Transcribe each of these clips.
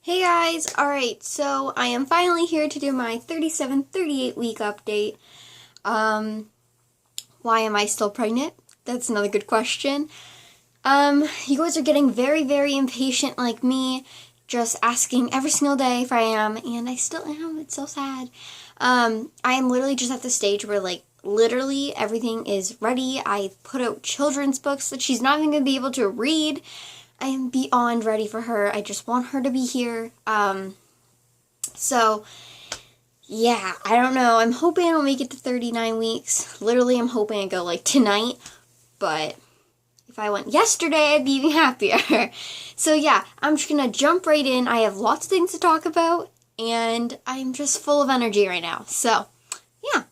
Hey guys, alright, so I am finally here to do my 37-38 week update. Why am I still pregnant? That's another good question. You guys are getting very, very impatient like me, just asking every single day if I am, and I still am. It's so sad. I am literally just at the stage where, literally everything is ready. I put out children's books that she's not even going to be able to read. I am beyond ready for her. I just want her to be here. So, yeah, I don't know. I'm hoping I'll make it to 39 weeks. Literally, I'm hoping I go, tonight. But if I went yesterday, I'd be even happier. So, yeah, I'm just going to jump right in. I have lots of things to talk about, and I'm just full of energy right now. So, yeah.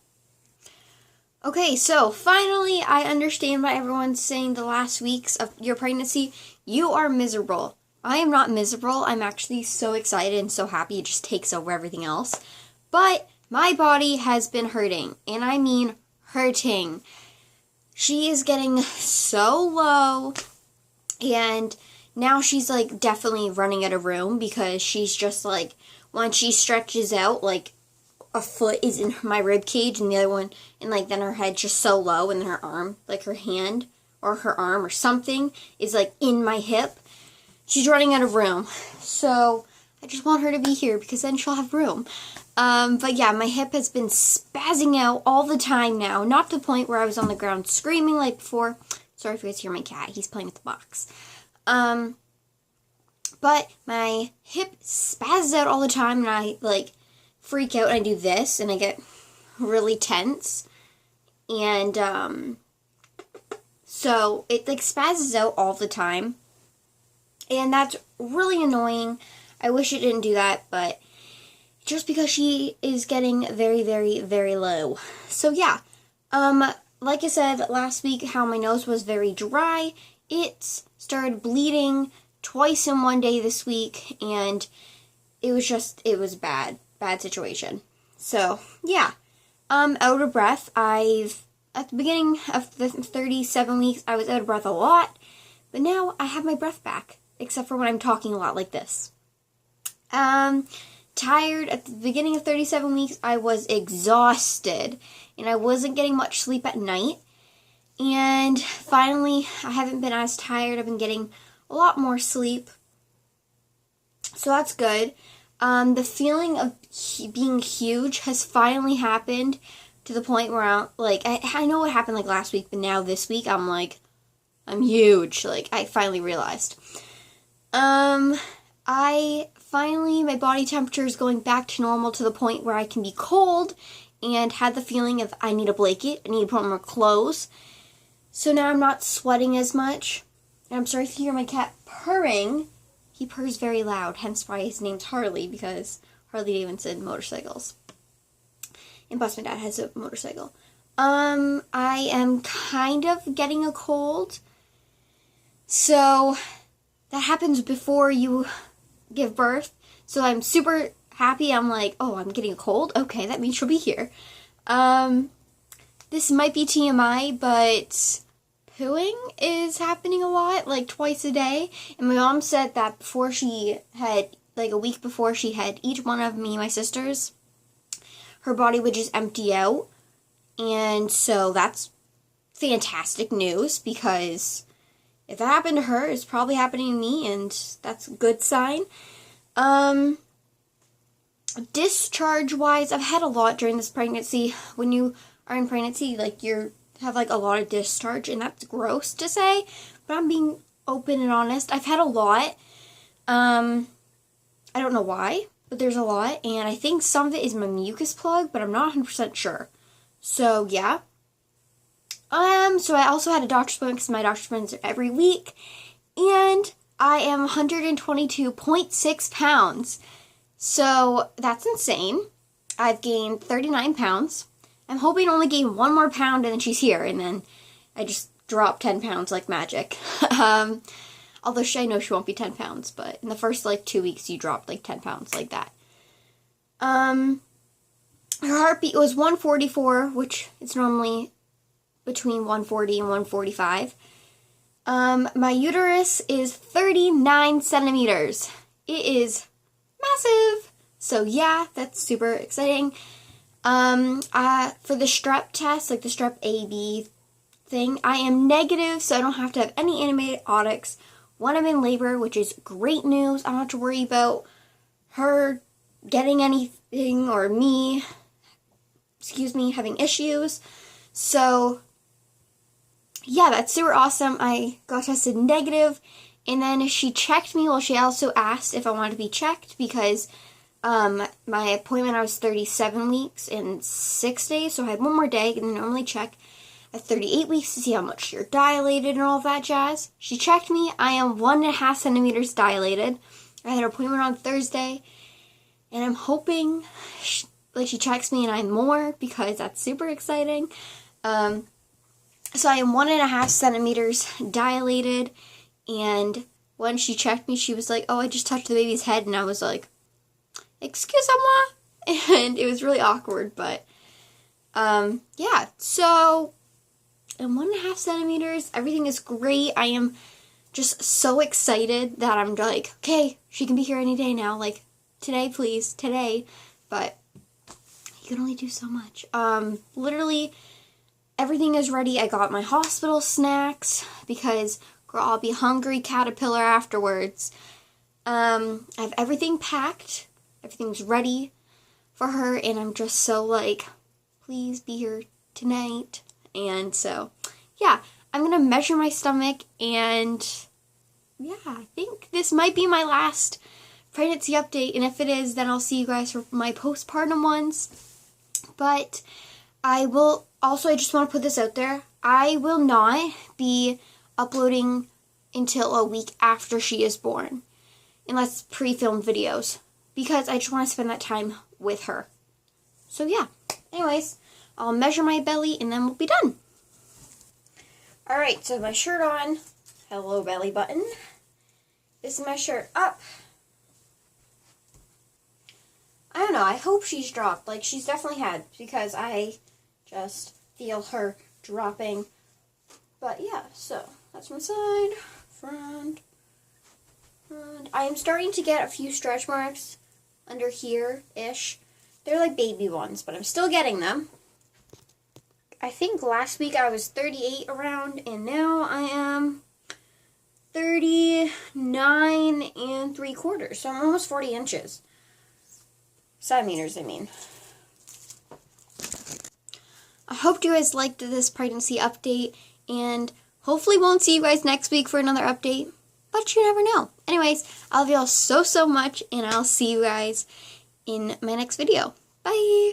Okay, so finally I understand why everyone's saying the last weeks of your pregnancy, you are miserable. I am not miserable. I'm actually so excited and so happy it just takes over everything else. But my body has been hurting, and I mean hurting. She is getting so low, and now she's definitely running out of room because she's just when she stretches out, a foot is in my rib cage and the other one, and then her head just so low, and then her arm, her hand or her arm or something is in my hip. She's running out of room. So I just want her to be here because then she'll have room. But yeah, my hip has been spazzing out all the time now. Not to the point where I was on the ground screaming like before. Sorry if you guys hear my cat. He's playing with the box. But my hip spazzes out all the time, and I freak out and I do this and I get really tense, and so it spazzes out all the time, and that's really annoying. I wish it didn't do that, but just because she is getting very, very, very low. So yeah, like I said last week, how my nose was very dry, it started bleeding twice in one day this week, and it was bad situation. So, yeah. Out of breath. At the beginning of the 37 weeks, I was out of breath a lot, but now I have my breath back, except for when I'm talking a lot like this. Tired. At the beginning of 37 weeks, I was exhausted, and I wasn't getting much sleep at night, and finally, I haven't been as tired. I've been getting a lot more sleep, so that's good. The feeling of being huge has finally happened to the point where I know what happened last week, but now this week I'm huge. I finally realized. My body temperature is going back to normal to the point where I can be cold, and had the feeling of I need a blanket, I need to put on more clothes. So now I'm not sweating as much. And I'm sorry if you hear my cat purring. He purrs very loud, hence why his name's Harley, because Harley Davidson motorcycles. And plus my dad has a motorcycle. I am kind of getting a cold. So that happens before you give birth. So I'm super happy. I'm oh, I'm getting a cold? Okay, that means she'll be here. This might be TMI, but pooing is happening a lot, twice a day. And my mom said that before she had, a week before she had each one of me and my sisters, her body would just empty out. And so that's fantastic news, because if that happened to her, it's probably happening to me, and that's a good sign. Discharge-wise, I've had a lot during this pregnancy. When you are in pregnancy, you're have a lot of discharge, and that's gross to say, but I'm being open and honest. I've had a lot. I don't know why, but there's a lot, and I think some of it is my mucus plug, but I'm not 100% sure. So yeah. So I also had a doctor's appointment, because my doctor's appointments are every week, and I am 122.6 pounds. So that's insane. I've gained 39 pounds. I'm hoping to only gain 1 more pound and then she's here, and then I just drop 10 pounds like magic. Although I know she won't be 10 pounds, but in the first 2 weeks you drop 10 pounds like that. Her heartbeat was 144, which is normally between 140 and 145. My uterus is 39 centimeters. It is massive. So yeah, that's super exciting. For the strep test, like the strep A/B thing, I am negative, so I don't have to have any antibiotics when I'm in labor, which is great news. I don't have to worry about her getting anything or me, having issues. So yeah, that's super awesome. I got tested negative, and then she checked me. Well, she also asked if I wanted to be checked because my appointment, I was 37 weeks and 6 days, so I had one more day, and they normally check at 38 weeks to see how much you're dilated and all that jazz. She checked me. I am 1.5 centimeters dilated. I had an appointment on Thursday, and I'm hoping she checks me and I'm more, because that's super exciting. So I am 1.5 centimeters dilated, and when she checked me, she was like, "Oh, I just touched the baby's head," and I was like, "Excuse-moi?" And it was really awkward, but yeah, so I'm 1.5 centimeters. Everything is great. I am just so excited that I'm like, okay, she can be here any day now. Like, today, please, today. But you can only do so much. Literally, everything is ready. I got my hospital snacks because, girl, I'll be hungry caterpillar afterwards. I have everything packed. Everything's ready for her, and I'm just so like, please be here tonight. And so, yeah, I'm going to measure my stomach, and yeah, I think this might be my last pregnancy update, and if it is, then I'll see you guys for my postpartum ones. But I will also, I just want to put this out there, I will not be uploading until a week after she is born, unless pre-filmed videos, because I just want to spend that time with her. So yeah, anyways, I'll measure my belly and then we'll be done. Alright, so my shirt on. Hello, belly button. This is my shirt up. I don't know, I hope she's dropped. Like, she's definitely had, because I just feel her dropping. But yeah, so that's my side, front. I am starting to get a few stretch marks under here-ish. They're like baby ones, but I'm still getting them. I think last week I was 38 around, and now I am 39 3/4. So I'm almost 40 inches. Centimeters, I mean. I hope you guys liked this pregnancy update, and hopefully won't see you guys next week for another update, but you never know. Anyways, I love you all so much, and I'll see you guys in my next video. Bye!